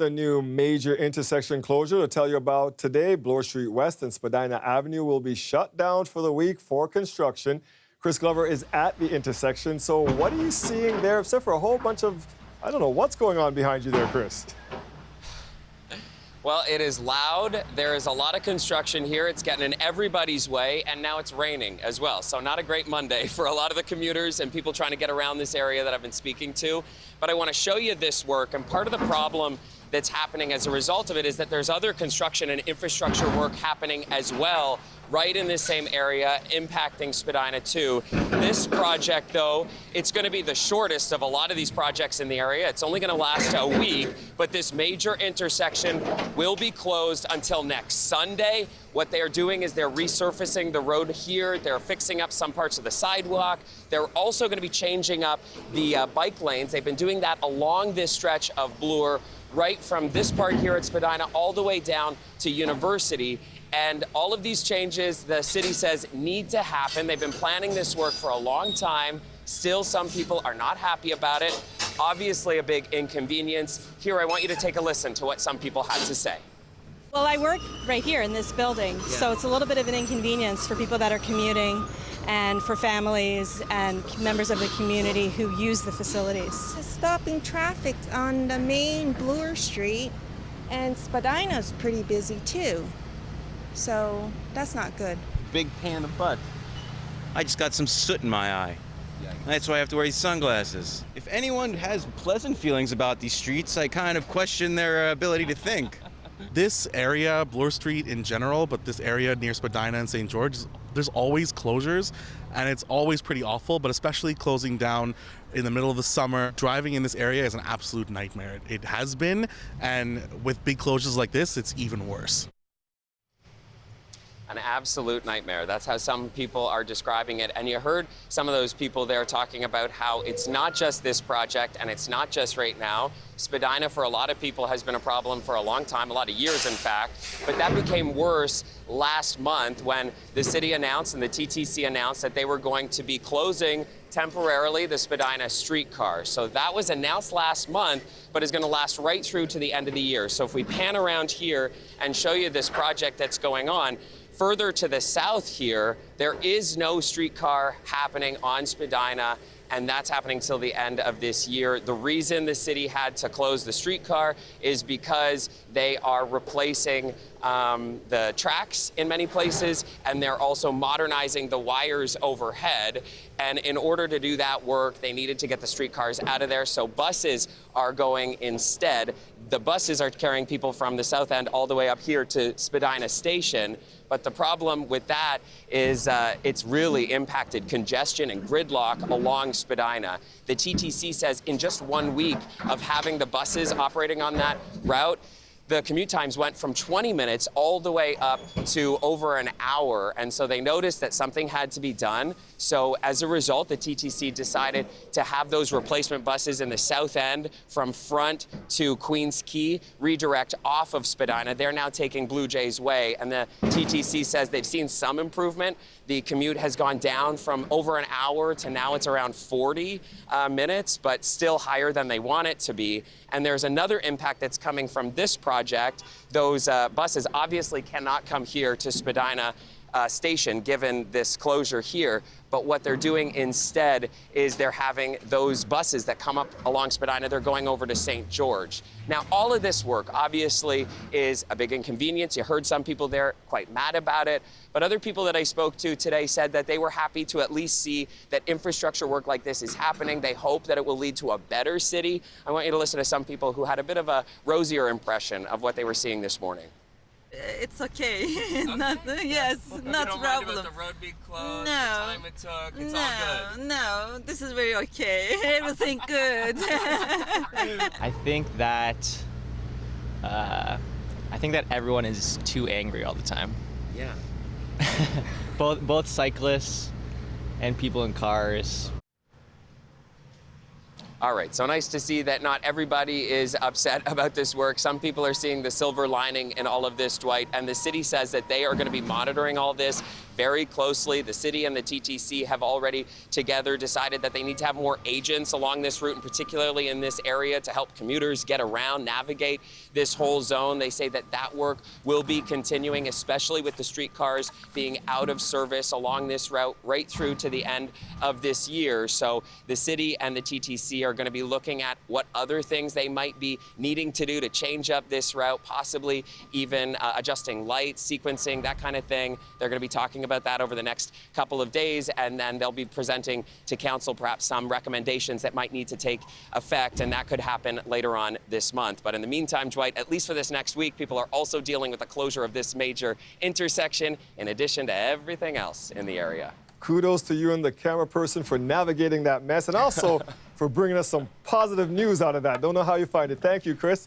The new major intersection closure to tell you about today, Bloor Street West and Spadina Avenue will be shut down for the week for construction. Chris Glover is at the intersection. So what are you seeing there, except for a whole bunch of, I don't know, what's going on behind you there, Chris? Well, it is loud. There is a lot of construction here. It's getting in everybody's way, and now it's raining as well. So not a great Monday for a lot of the commuters and people trying to get around this area that I've been speaking to. But I want to show you this work, and part of the problem that's happening as a result of it is that there's other construction and infrastructure work happening as well right in this same area, impacting Spadina too. This project, though, it's going to be the shortest of a lot of these projects in the area. It's only going to last a week, but this major intersection will be closed until next Sunday. What they are doing is they're resurfacing the road here. They're fixing up some parts of the sidewalk. They're also going to be changing up the bike lanes. They've been doing that along this stretch of Bloor, right from this part here at Spadina all the way down to University. And all of these changes, the city says, need to happen. They've been planning this work for a long time. Still, some people are not happy about it. Obviously, a big inconvenience. Here, I want you to take a listen to what some people had to say. Well, I work right here in this building, so it's a little bit of an inconvenience for people that are commuting and for families and members of the community who use the facilities. Stopping traffic on the main Bloor Street, and Spadina's pretty busy too. So that's not good. Big pain in the butt. I just got some soot in my eye. That's why I have to wear these sunglasses. If anyone has pleasant feelings about these streets, I kind of question their ability to think. This area, Bloor Street in general, but this area near Spadina and St. George, there's always closures, and it's always pretty awful, but especially closing down in the middle of the summer. Driving in this area is an absolute nightmare. It has been, and with big closures like this, it's even worse. An absolute nightmare. That's how some people are describing it. And you heard some of those people there talking about how it's not just this project and it's not just right now. Spadina, for a lot of people, has been a problem for a long time, a lot of years, in fact. But that became worse last month when the city announced and the TTC announced that they were going to be closing temporarily the Spadina streetcar. So that was announced last month, but is going to last right through to the end of the year. So if we pan around here and show you this project that's going on, further to the south here, there is no streetcar happening on Spadina, and that's happening till the end of this year. The reason the city had to close the streetcar is because they are replacing the tracks in many places, and they're also modernizing the wires overhead. And in order to do that work, they needed to get the streetcars out of there, so buses are going instead. The buses are carrying people from the south end all the way up here to Spadina Station. But the problem with that is it's really impacted congestion and gridlock along Spadina. The TTC says in just 1 week of having the buses operating on that route, the commute times went from 20 minutes all the way up to over an hour. And so they noticed that something had to be done. So as a result, the TTC decided to have those replacement buses in the south end from Front to Queens Quay redirect off of Spadina. They're now taking Blue Jays Way, and the TTC says they've seen some improvement. The commute has gone down from over an hour to now it's around 40 minutes, but still higher than they want it to be. And there's another impact that's coming from this project. Those buses obviously cannot come here to Spadina station given this closure here, but what they're doing instead is they're having those buses that come up along Spadina, they're going over to St. George. Now, all of this work obviously is a big inconvenience. You heard some people there quite mad about it, but other people that I spoke to today said that they were happy to at least see that infrastructure work like this is happening. They hope that it will lead to a better city. I want you to listen to some people who had a bit of a rosier impression of what they were seeing this morning. It's okay. Not, yes, not you don't problem. mind about the road being closed, the time it took, it's all good. No, this is very okay. Everything good. I think that everyone is too angry all the time. Yeah. both cyclists and people in cars. All right, so nice to see that not everybody is upset about this work. Some people are seeing the silver lining in all of this, Dwight, and the city says that they are going to be monitoring all this very closely. The city and the TTC have already together decided that they need to have more agents along this route, and particularly in this area, to help commuters get around, navigate this whole zone. They say that that work will be continuing, especially with the streetcars being out of service along this route right through to the end of this year. So the city and the TTC are going to be looking at what other things they might be needing to do to change up this route, possibly even adjusting lights, sequencing, that kind of thing. They're going to be talking about that over the next couple of days, and then they'll be presenting to council perhaps some recommendations that might need to take effect, and that could happen later on this month. But in the meantime, Dwight, at least for this next week, people are also dealing with the closure of this major intersection in addition to everything else in the area. Kudos to you and the camera person for navigating that mess, and also for bringing us some positive news out of that. Don't know how you find it. Thank you, Chris.